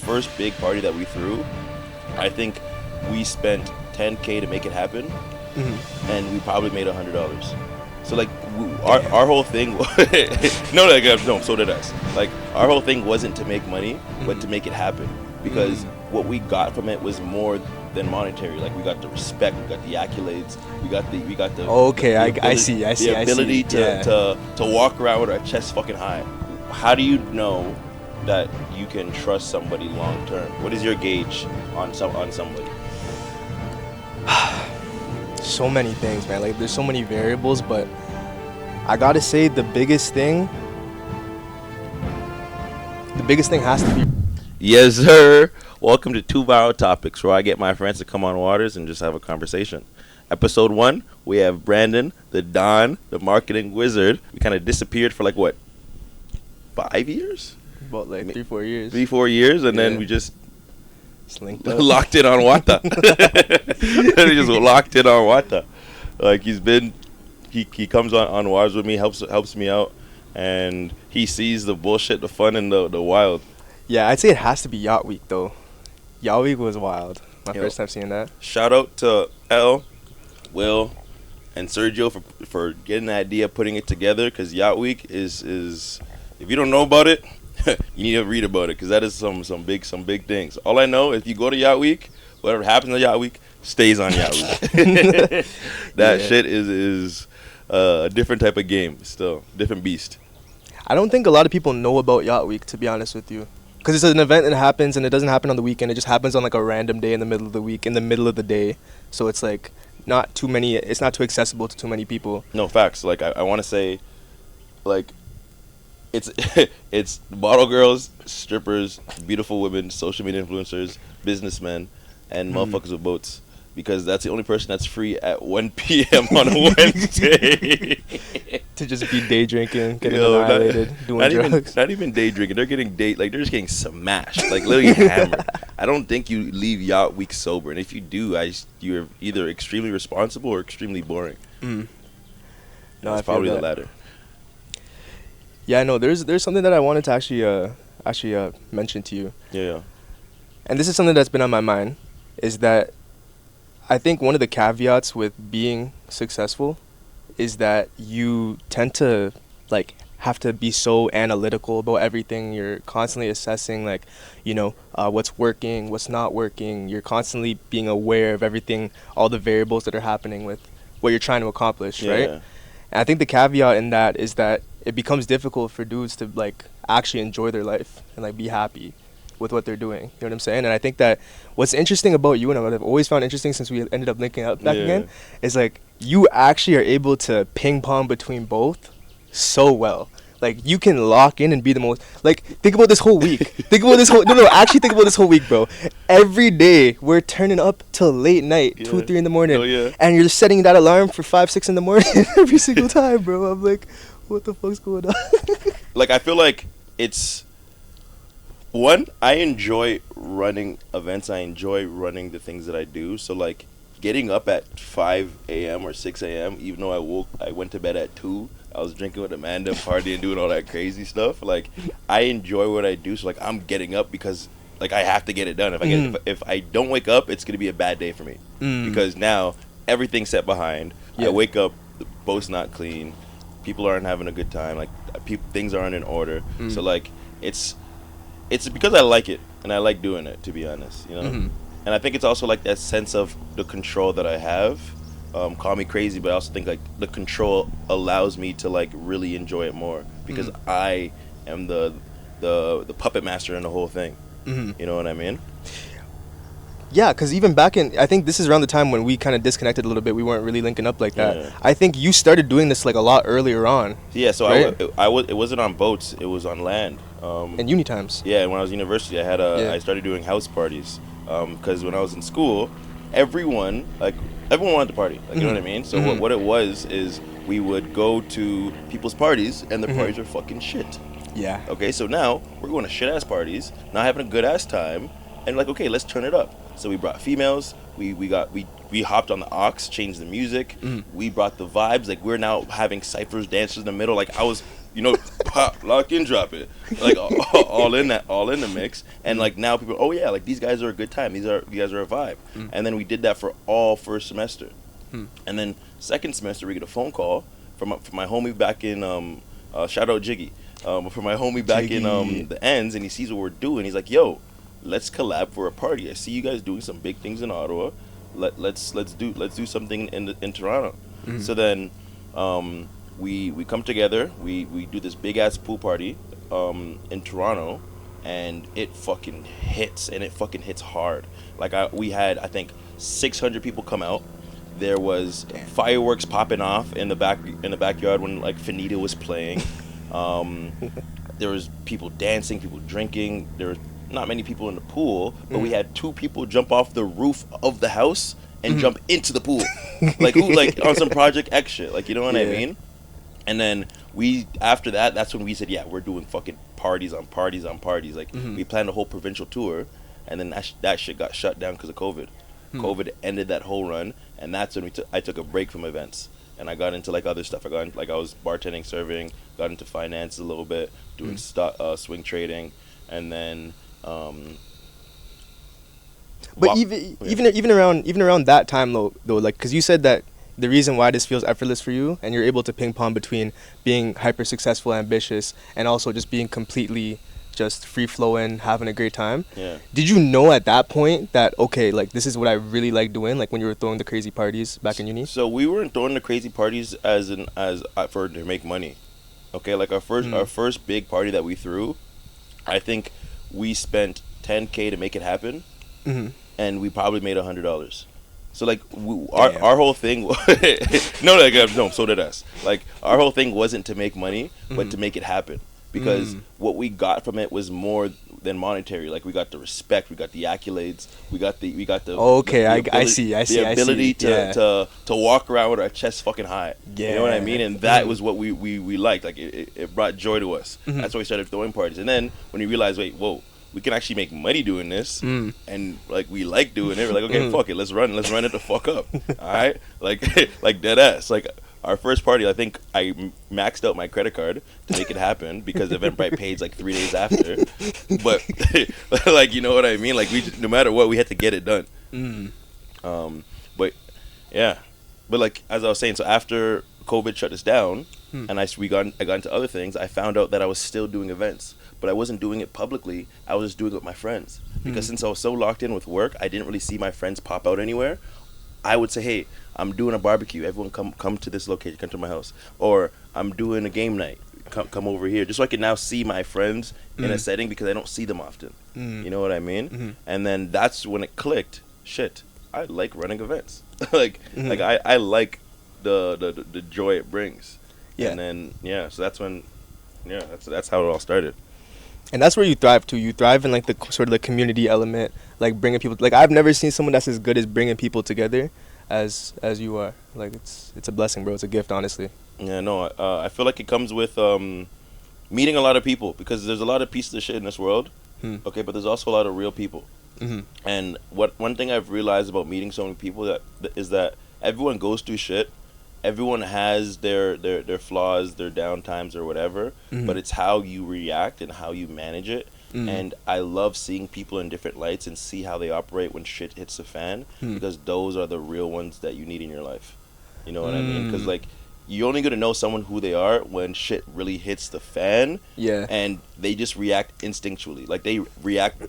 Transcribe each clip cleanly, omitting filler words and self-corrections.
first big party that we threw, I think we spent $10K to make it happen, and we probably made $100. So like our whole thing, no, so did us. Like our whole thing wasn't to make money, but to make it happen, because what we got from it was more than monetary. Like we got the respect, we got the accolades, we got the Okay, the I see. the ability to walk around with our chest fucking high. How do you know that you can trust somebody long term? What is your gauge on somebody? So many things, man. Like there's so many variables, but I gotta say the biggest thing has to be. Yes, sir. Welcome to Two Viral Topics, where I get my friends to come on Waters and just have a conversation. Episode 1, we have Brandon, the Don, the marketing wizard. We kind of disappeared for like what, 5 years? About like 3-4 years. 3-4 years, and then we just linked up. locked in on Wata. We just locked in on Wata. Like he comes on Waters with me, helps me out, and he sees the bullshit, the fun, and the wild. Yeah, I'd say it has to be Yacht Week though. Yacht Week was wild. My Yo, first time seeing that. Shout out to L, Will, and Sergio for getting the idea, putting it together. Because Yacht Week is if you don't know about it, you need to read about it, because that is some big things. All I know, if you go to Yacht Week, whatever happens at Yacht Week stays on Yacht Week. That shit is a different type of game. Still different beast. I don't think a lot of people know about Yacht Week, to be honest with you. Because it's an event that happens, and it doesn't happen on the weekend. It just happens on like a random day in the middle of the week, in the middle of the day. So it's like not too many. It's not too accessible to too many people. No, facts. Like I want to say, like it's it's bottle girls, strippers, beautiful women, social media influencers, businessmen, and motherfuckers with boats. Because that's the only person that's free at 1 p.m. on a Wednesday. To just be day drinking, getting annihilated, doing drugs. Not even day drinking. They're getting they're just getting smashed, like literally hammered. I don't think you leave Yacht Week sober, and if you do, you're either extremely responsible or extremely boring. No, it's probably the latter. Yeah, no. There's something that I wanted to actually mention to you. Yeah. And this is something that's been on my mind, is that I think one of the caveats with being successful is that you tend to like have to be so analytical about everything. You're constantly assessing like, what's working, what's not working. You're constantly being aware of everything, all the variables that are happening with what you're trying to accomplish, right? And I think the caveat in that is that it becomes difficult for dudes to like actually enjoy their life and like be happy with what they're doing. You know what I'm saying? And I think that what's interesting about you, and what I've always found interesting since we ended up linking up back again, is like you actually are able to ping pong between both so well. Like you can lock in and be the most, like, think about this whole week. Actually think about this whole week, bro. Every day we're turning up till late night, 2-3 in the morning, and you're setting that alarm for 5-6 in the morning every single time, bro. I'm like, what the fuck's going on? Like I feel like it's I enjoy running events. I enjoy running the things that I do. So like getting up at 5 a.m. or 6 a.m. even though I went to bed at 2. I was drinking with Amanda, partying, doing all that crazy stuff. Like I enjoy what I do. So like I'm getting up because like I have to get it done. If I don't wake up, it's gonna be a bad day for me because now everything's set behind. I wake up, the boat's not clean, people aren't having a good time. Like things aren't in order. So like it's because I like it and I like doing it, to be honest, And I think it's also like that sense of the control that I have. Call me crazy, but I also think like the control allows me to like really enjoy it more because I am the puppet master in the whole thing. You know what I mean? Yeah, because even back I think this is around the time when we kind of disconnected a little bit. We weren't really linking up like that. Yeah. I think you started doing this like a lot earlier on. Yeah, so right? It wasn't on boats, it was on land. And uni times. Yeah, when I was in university, I started doing house parties because when I was in school, everyone wanted to party. Like, you know what I mean? So what it was is we would go to people's parties and the parties are fucking shit. Yeah. Okay, so now we're going to shit ass parties, not having a good ass time, and like, okay, let's turn it up. So we brought females. We hopped on the aux, changed the music. We brought the vibes. Like we're now having ciphers, dances in the middle. Like I was pop, lock in, drop it, like all in the mix, and like now people, oh yeah, like these guys are a good time, these guys are a vibe, and then we did that for all first semester, and then second semester we get a phone call from my homie back in shout out Jiggy, from my homie back in the ends, and he sees what we're doing, he's like, yo, let's collab for a party. I see you guys doing some big things in Ottawa. Let's do something in Toronto. So then we come together. We do this big ass pool party in Toronto, and it fucking hits, and it fucking hits hard. Like we had, I think, 600 people come out. There was fireworks popping off in the backyard when like Finita was playing. There was people dancing, people drinking. There was not many people in the pool, but we had 2 people jump off the roof of the house and jump into the pool, like on some Project X shit, like, you know what I mean? And then after that's when we said, yeah, we're doing fucking parties on parties on parties. Like we planned a whole provincial tour, and then that shit got shut down because of COVID. COVID ended that whole run, and that's when I took a break from events, and I got into like other stuff. I was bartending, serving, got into finance a little bit, doing swing trading, and then. But even around that time though, like, because you said that the reason why this feels effortless for you, and you're able to ping pong between being hyper successful, ambitious, and also just being completely just free flowing, having a great time. Yeah. Did you know at that point that, okay, like this is what I really like doing, like when you were throwing the crazy parties back in uni? So we weren't throwing the crazy parties as for to make money. Okay, like our first big party that we threw, I think we spent $10K to make it happen, and we probably made $100. So like our whole thing no, so did us. Like our whole thing wasn't to make money, but to make it happen, because what we got from it was more than monetary. Like we got the respect, we got the accolades, we got the I see the ability to walk around with our chest fucking high. You know what I mean? And that was what we liked. Like it brought joy to us. That's why we started throwing parties. And then when we realized, wait, whoa, we can actually make money doing this, and like we like doing it. We're like, okay, fuck it, let's run it the fuck up. All right, like dead ass. Like our first party, I think I maxed out my credit card to make it happen because Eventbrite paid like 3 days after. But like, you know what I mean? Like no matter what, we had to get it done. But yeah, but like as I was saying, so after COVID shut us down, and I got into other things, I found out that I was still doing events. But I wasn't doing it publicly. I was just doing it with my friends. Because since I was so locked in with work, I didn't really see my friends pop out anywhere. I would say, hey, I'm doing a barbecue. Everyone come to this location, come to my house. Or I'm doing a game night. Come over here. Just so I can now see my friends in a setting, because I don't see them often. You know what I mean? And then that's when it clicked. Shit, I like running events. like I like the joy it brings. Yeah. And then, so that's when, that's how it all started. And that's where you thrive too. You thrive in like the sort of the community element, like bringing people. Like I've never seen someone that's as good as bringing people together as you are. Like it's a blessing, bro. It's a gift, honestly. Yeah, no, I feel like it comes with meeting a lot of people, because there's a lot of pieces of shit in this world. Okay, but there's also a lot of real people. And one thing I've realized about meeting so many people is that everyone goes through shit. Everyone has their flaws, their downtimes or whatever, but it's how you react and how you manage it. And I love seeing people in different lights and see how they operate when shit hits the fan, because those are the real ones that you need in your life. You know what I mean? Because like, you're only going to know someone who they are when shit really hits the fan. Yeah. And they just react instinctually. Like they react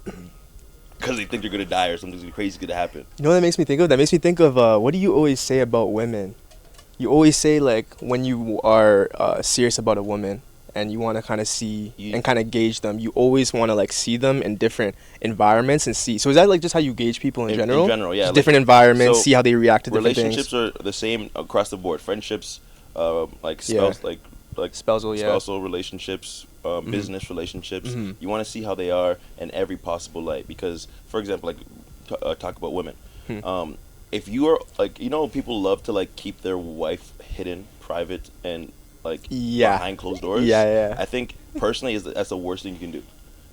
because they think they're going to die or something crazy is going to happen. You know what that makes me think of? That makes me think of what do you always say about women? You always say, like, when you are serious about a woman and you want to kind of see and kind of gauge them, you always want to, like, see them in different environments and see. So is that, like, just how you gauge people in general? In general, yeah. Just different environments, see how they react to different things. Relationships are the same across the board. Friendships, like spousal relationships, business relationships. You want to see how they are in every possible light. Because, for example, like, talk about women. If you are, like, you know, people love to, like, keep their wife hidden, private, and, like, behind closed doors. I think, personally, that's the worst thing you can do.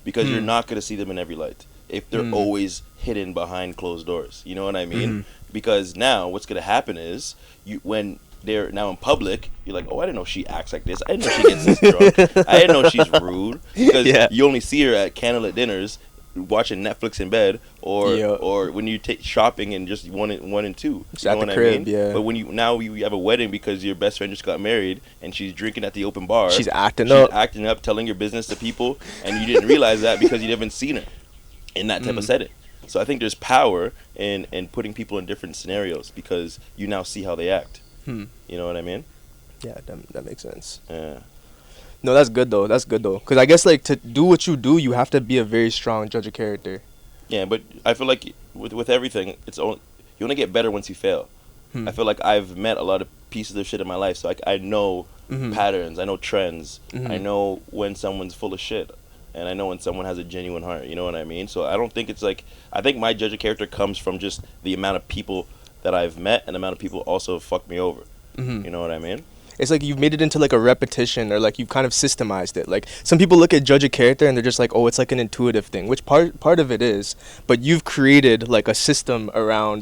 Because you're not going to see them in every light if they're always hidden behind closed doors. You know what I mean? Because now what's going to happen is, when they're now in public, you're like, oh, I didn't know she acts like this. I didn't know she gets this drunk. I didn't know she's rude, because Yeah. you only see her at candlelit dinners, watching Netflix in bed, or Yeah. or when you take shopping and just one and two. Just You at know the what crib, I mean? yeah. But when you have a wedding because your best friend just got married and she's drinking at the open bar, She's acting up. acting up, telling your business to people, and you didn't realize that because you haven't seen her in that type of setting. So I think there's power in putting people in different scenarios because you now see how they act. Hmm. You know what I mean? Yeah, that makes sense. Yeah. No, that's good though. That's good though. Because I guess like to do what you do, you have to be a very strong judge of character. Yeah, but I feel like with everything, you only get better once you fail. I feel like I've met a lot of pieces of shit in my life, so I know patterns, I know trends, I know when someone's full of shit, and I know when someone has a genuine heart. You know what I mean? So I don't think it's like, I think my judge of character comes from just the amount of people that I've met and the amount of people also fucked me over. You know what I mean? It's like you've made it into like a repetition, or like you've kind of systemized it. Like some people look at judge of character and they're just like, oh, it's like an intuitive thing, which part of it is. But you've created like a system around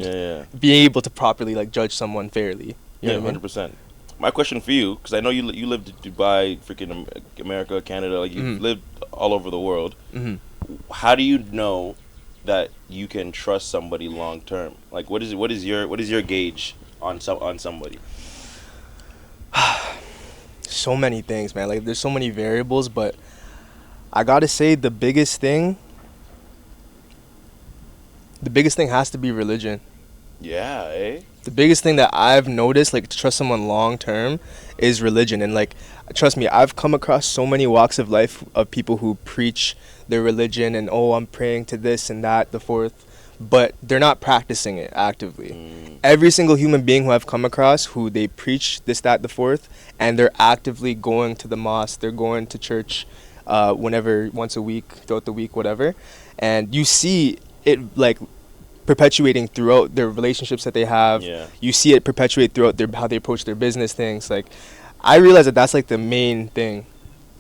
being able to properly like judge someone fairly. You know what I mean? 100%. My question for you, because I know you lived in Dubai, freaking America, Canada, like you've lived all over the world. How do you know that you can trust somebody long term? Like, what is your gauge on somebody? So many things, man. Like there's so many variables, but I gotta say the biggest thing has to be religion. Yeah, eh? The biggest thing that I've noticed, like to trust someone long term, is religion. And like, trust me, I've come across so many walks of life of people who preach their religion and, oh, I'm praying to this and that, the fourth, but they're not practicing it actively. Every single human being who I've come across who they preach this, that, the fourth, and they're actively going to the mosque, they're going to church once a week, throughout the week, whatever, and you see it like perpetuating throughout their relationships that they have. Yeah. You see it perpetuate throughout how they approach their business things. Like, I realize that that's like the main thing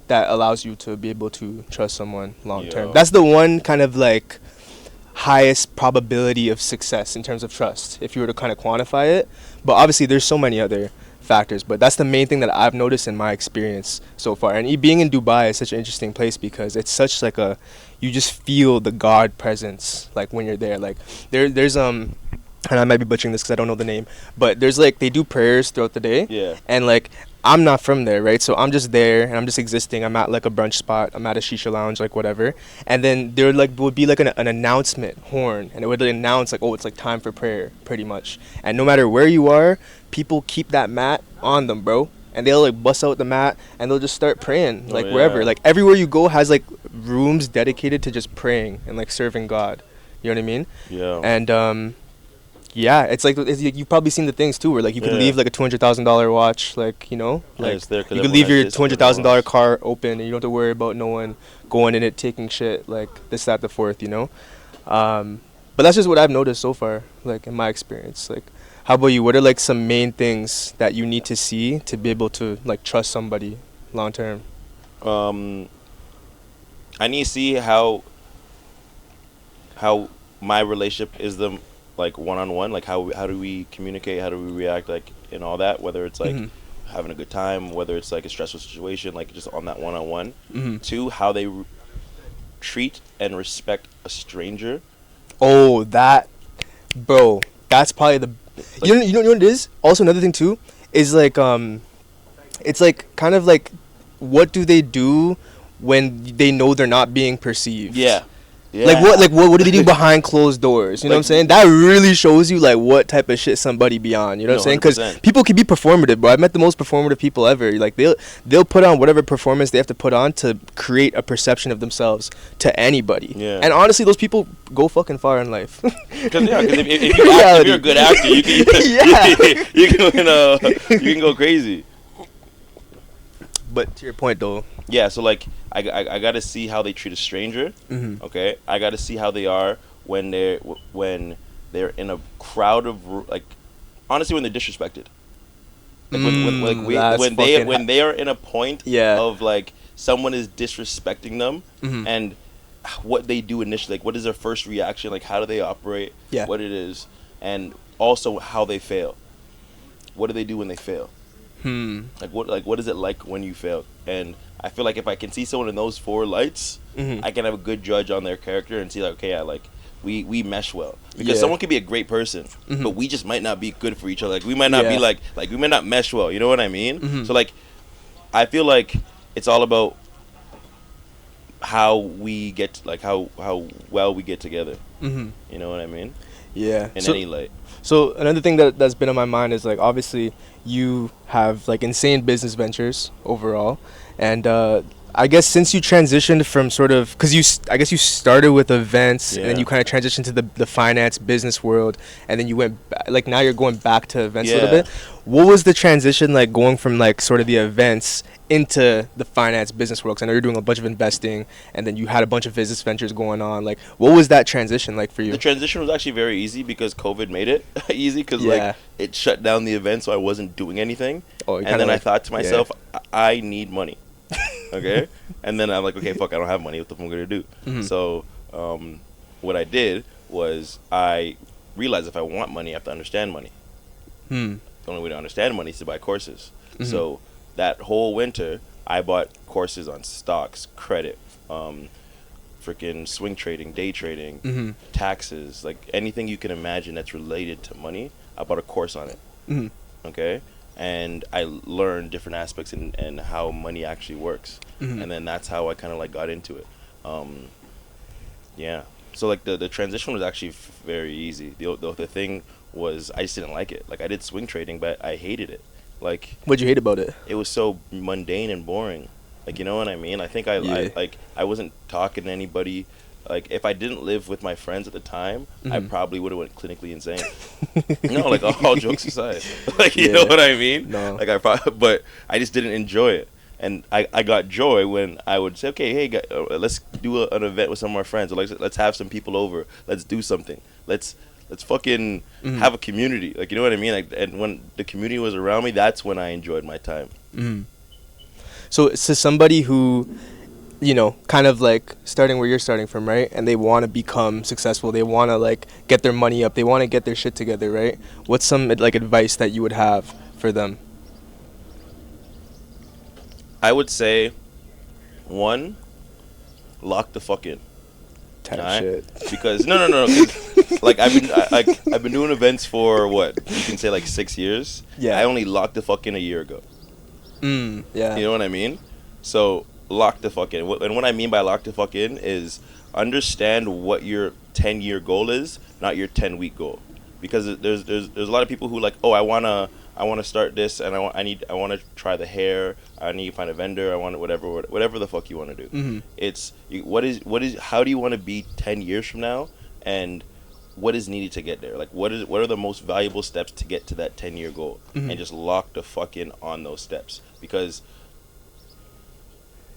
that allows you to be able to trust someone long term. That's the one kind of like highest probability of success in terms of trust, if you were to kind of quantify it. But obviously there's so many other factors, but that's the main thing that I've noticed in my experience so far. And being in Dubai is such an interesting place because it's such like you just feel the God presence like when you're there. Like there's and I might be butchering this because I don't know the name, but there's like they do prayers throughout the day. Yeah. And like I'm not from there, right? So I'm just there and I'm just existing. I'm at like a brunch spot. I'm at a shisha lounge, like whatever. And then there like would be like an announcement horn, and it would announce like, oh, it's like time for prayer, pretty much. And no matter where you are, people keep that mat on them, bro. And they'll like bust out the mat and they'll just start praying, like wherever. Like everywhere you go has like rooms dedicated to just praying and like serving God. You know what I mean? Yeah. And yeah, it's like you've probably seen the things too, where like you could leave like a $200,000 watch, like like you could leave your $200,000 car open, and you don't have to worry about no one going in it taking shit, like this, that, the fourth, But that's just what I've noticed so far, like in my experience. Like, how about you? What are like some main things that you need to see to be able to like trust somebody long term? I need to see how my relationship is them. Like one-on-one, like how do we communicate, how do we react, like in all that, whether it's like having a good time, whether it's like a stressful situation, like just on that one-on-one. Two, how they treat and respect a stranger. Oh, that, bro, that's probably the like, you know what it is. Also, another thing too is like it's like kind of like what do they do when they know they're not being perceived? Yeah. Like what do they do behind closed doors? You know what I'm saying? That really shows you like what type of shit somebody be on. You know what I'm saying? Because people can be performative, bro. I've met the most performative people ever. Like they'll put on whatever performance they have to put on to create a perception of themselves to anybody. Yeah. And honestly, those people go fucking far in life. Because if you're a good actor, you can go crazy. But to your point though. Yeah, so like I gotta see how they treat a stranger. Okay, I gotta see how they are when they're in a crowd of like, honestly, when they're disrespected. Like when they are in a point of like someone is disrespecting them and what they do initially, like what is their first reaction, like how do they operate, what it is, and also how they fail. what do they do when they fail? Like what is it like when you fail? And I feel like if I can see someone in those 4 lights, I can have a good judge on their character and see like, okay, we mesh well, because someone could be a great person, but we just might not be good for each other. Like we might not be like we might not mesh well. You know what I mean? So like, I feel like it's all about how we get how well we get together. You know what I mean? Yeah. In any light. So another thing that's been on my mind is like, obviously you have like insane business ventures overall, and I guess since you transitioned from sort of, because I guess you started with events and then you kind of transitioned to the finance business world, and then you went like now you're going back to events a little bit. What was the transition like going from like sort of the events into the finance business world? Because I know you're doing a bunch of investing, and then you had a bunch of business ventures going on. Like, what was that transition like for you? The transition was actually very easy because COVID made it easy, because like it shut down the event, so I wasn't doing anything. And then I thought to myself, I need money. Okay. And then I'm like, okay, fuck, I don't have money. What the fuck am I gonna do? So what I did was I realized if I want money, I have to understand money. The only way to understand money is to buy courses. So that whole winter, I bought courses on stocks, credit, freaking swing trading, day trading, taxes, like anything you can imagine that's related to money. I bought a course on it. Okay. And I learned different aspects and how money actually works. And then that's how I kind of like got into it. Yeah. So like the transition was actually very easy. The thing was I just didn't like it. Like I did swing trading, but I hated it. Like, what'd you hate about it? It was so mundane and boring. Like, you know what I mean? I think I wasn't talking to anybody. Like, if I didn't live with my friends at the time, I probably would have went clinically insane. No, like, all jokes aside. Like, you know what I mean? No. Like, but I just didn't enjoy it. And I got joy when I would say, okay, hey, let's do an event with some of our friends. Or let's have some people over. Let's do something. Let's fucking have a community. Like, you know what I mean? Like, and when the community was around me, that's when I enjoyed my time. So somebody who, you know, kind of like starting where you're starting from, right? And they want to become successful. They want to like get their money up. They want to get their shit together, right? What's some like advice that you would have for them? I would say, 1, lock the fuck in. Shit. Because no. Like I've been doing events for what you can say like 6 years. Yeah. I only locked the fuck in a year ago. Yeah. You know what I mean? So lock the fuck in. And what I mean by lock the fuck in is understand what your 10-year goal is, not your 10-week goal. Because there's a lot of people who like, oh, I wanna start this, and I want to try the hair. I need to find a vendor. I want whatever the fuck you want to do. It's how do you want to be 10 years from now, and what is needed to get there? Like what are the most valuable steps to get to that 10-year goal, and just lock the fuck in on those steps, because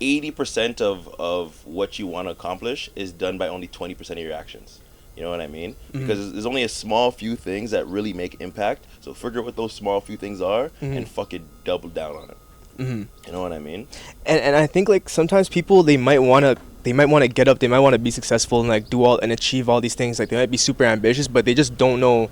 80% of what you want to accomplish is done by only 20% of your actions. You know what I mean? Because there's only a small few things that really make impact. So figure out what those small few things are and fucking double down on it. You know what I mean? And I think like sometimes people they might want to get up, they might want to be successful and like do all and achieve all these things. Like they might be super ambitious, but they just don't know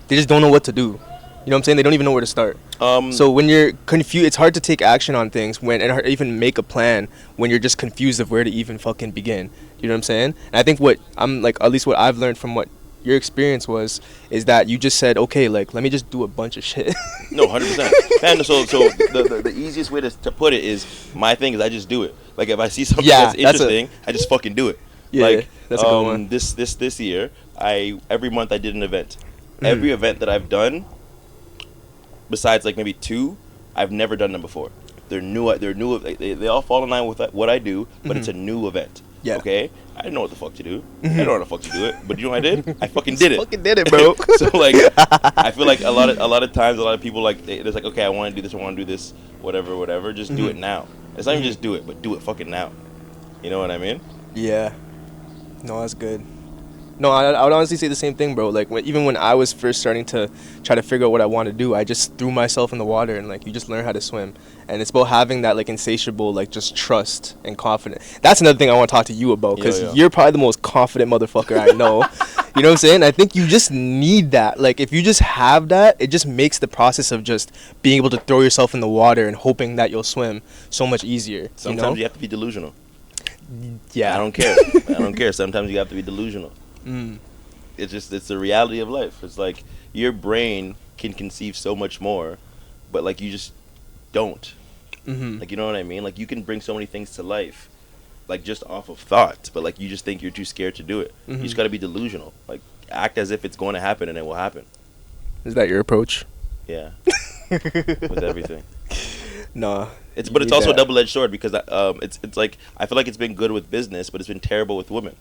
what to do. You know what I'm saying? They don't even know where to start. So when you're confused, it's hard to take action on things and even make a plan when you're just confused of where to even fucking begin. You know what I'm saying? And I think what I'm like, at least what I've learned from what your experience was, is that you just said, okay, like let me just do a bunch of shit. No, 100%. And so the easiest way to put it is, my thing is I just do it. Like if I see something that's interesting, I just fucking do it. Yeah, like that's a good one. This year, every month I did an event. Every event that I've done, besides like maybe 2, I've never done them before. They're new. They all fall in line with what I do, but it's a new event. Yeah. Okay. I didn't know what the fuck to do. I don't know how the fuck to do it. But you know what I did? I fucking did it. Fucking did it, bro. So like, I feel like a lot of times, a lot of people like it's like, okay, I want to do this. I want to do this. Whatever. Just do it now. It's not even just do it, but do it fucking now. You know what I mean? Yeah. No, that's good. No, I would honestly say the same thing, bro. Like, even when I was first starting to try to figure out what I want to do, I just threw myself in the water, and, like, you just learn how to swim. And it's about having that, like, insatiable, like, just trust and confidence. That's another thing I want to talk to you about, because you're probably the most confident motherfucker I know. You know what I'm saying? I think you just need that. Like, if you just have that, it just makes the process of just being able to throw yourself in the water and hoping that you'll swim so much easier. Sometimes you you have to be delusional. Yeah. I don't care. I don't care. Sometimes you have to be delusional. Mm. It's the reality of life. It's like your brain can conceive so much more, but like you just don't. Mm-hmm. Like, you know what I mean? Like, you can bring so many things to life, like just off of thought, but like you just think you're too scared to do it. Mm-hmm. You just got to be delusional. Like, act as if it's going to happen and it will happen. Is that your approach? Yeah. With everything. No. It's also a double-edged sword because it's like I feel like it's been good with business, but it's been terrible with women.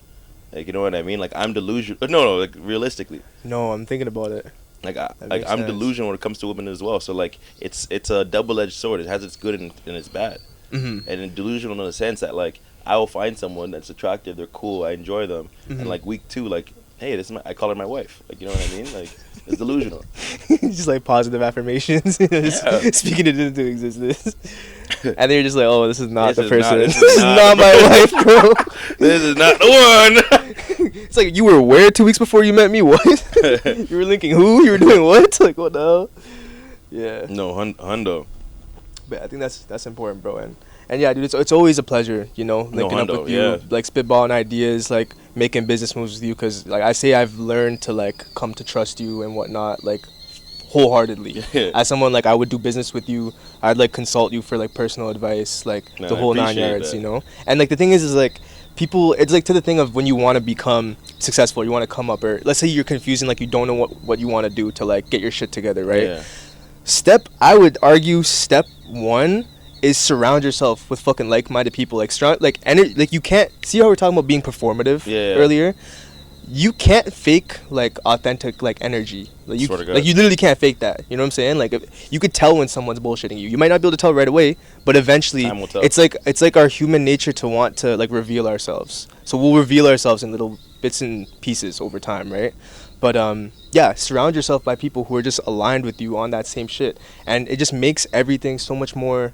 Like, you know what I mean? Like, I'm delusional. No, like realistically. No, I'm thinking about it. Like I'm sense. delusional when it comes to women as well. So like it's a double-edged sword. It has its good and its bad. Mm-hmm. And delusional in the sense that like I will find someone that's attractive, they're cool, I enjoy them, Mm-hmm. and like week 2, like, hey, I call her my wife. Like, you know what I mean? Like, it's delusional. Just like positive affirmations, just Yeah. speaking it into existence. And then you're just like, oh, this is not This the is not- person. this This is is not- not my wife, bro. This is not the one. It's like, you were where 2 weeks before you met me? What? You were linking who? You were doing what? Like, what the hell? Yeah. No, hundo. But I think that's important, bro. And yeah, dude, it's always a pleasure, you know, linking up hundo, with you, yeah. like spitballing ideas, like making business moves with you. Cause like I say, I've learned to like come to trust you and whatnot, like wholeheartedly. Yeah. As someone like I would do business with you, I'd like consult you for like personal advice, like No, the I whole 9 appreciate yards, that. you know. And like the thing is like people, it's like to the thing of when you want to become successful, you want to come up, or let's say you're confusing, like you don't know what you want to do to like get your shit together, right? Yeah. I would argue step 1 is surround yourself with fucking like-minded people. Like like you can't see how we're talking about being performative Yeah. earlier. You can't fake like authentic like energy. Like you Swear to God. like you literally can't fake that. You know what I'm saying? Like you could tell when someone's bullshitting you. You might not be able to tell right away, but eventually Time will tell. it's like our human nature to want to like reveal ourselves. So we'll reveal ourselves in little bits and pieces over time, right? But yeah, surround yourself by people who are just aligned with you on that same shit, and it just makes everything so much more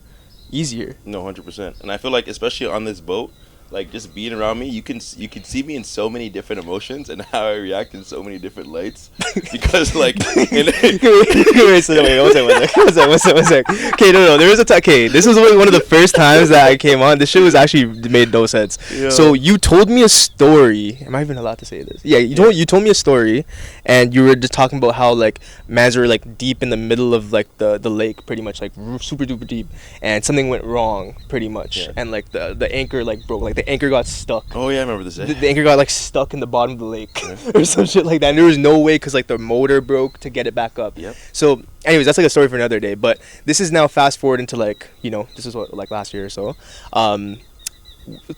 easier. No, 100%. And I feel like especially on this boat, like just being around me, you can see me in so many different emotions and how I react in so many different lights because like in Wait, so wait, one sec. Okay, no, there was a okay, this was one of the first times that I came on. This shit was actually made no sense. Yeah. So you told me a story. Am I even allowed to say this? Yeah, you told me a story, and you were just talking about how like mans were like deep in the middle of like the lake, pretty much like super duper deep, and something went wrong, pretty much, Yeah. and like the anchor like broke, like the anchor got stuck. Oh yeah, I remember this. The anchor got like stuck in the bottom of the lake or some shit like that. And there was no way because like the motor broke to get it back up. Yep. So, anyways, that's like a story for another day. But this is now fast forward into like, you know, this is what like last year or so.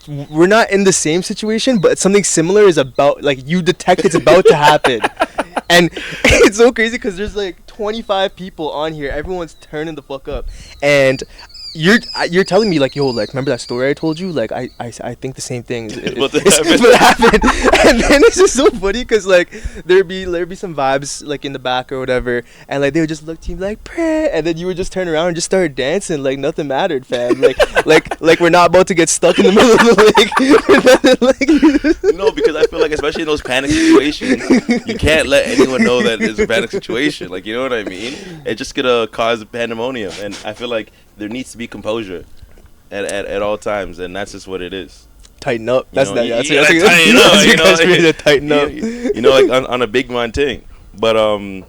We're not in the same situation, but something similar is about like you detect it's about to happen. And it's so crazy because there's like 25 people on here. Everyone's turning the fuck up, and you're telling me like, yo, like remember that story I told you? Like I think the same thing. It's what happened. And then it's just so funny because like there'd be some vibes like in the back or whatever, and like they would just look to you like, pray, and then you would just turn around and just start dancing like nothing mattered, fam. Like we're not about to get stuck in the middle of the lake. No, because I feel like especially in those panic situations, you can't let anyone know that it's a panic situation. Like, you know what I mean? It's just gonna cause pandemonium, and I feel like there needs to be composure at all times, and that's just what it is. Tighten up. That's You know, that. you That's gotta your catchphrase to tighten up. You know, like on a big man thing. But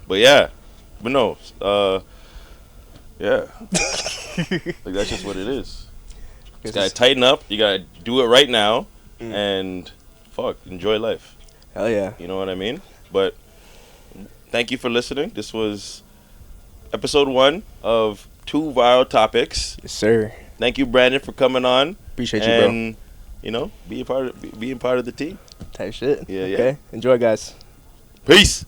yeah, but no, yeah, like that's just what it is. You gotta tighten up. You gotta do it right now, and fuck, enjoy life. Hell yeah. You know what I mean? But thank you for listening. This was episode 1 of 2 Viral Topics. Yes, sir. Thank you, Brandon, for coming on. Appreciate you, bro. And you know, being part of the team. Type shit. Yeah, yeah. Okay. Enjoy, guys. Peace.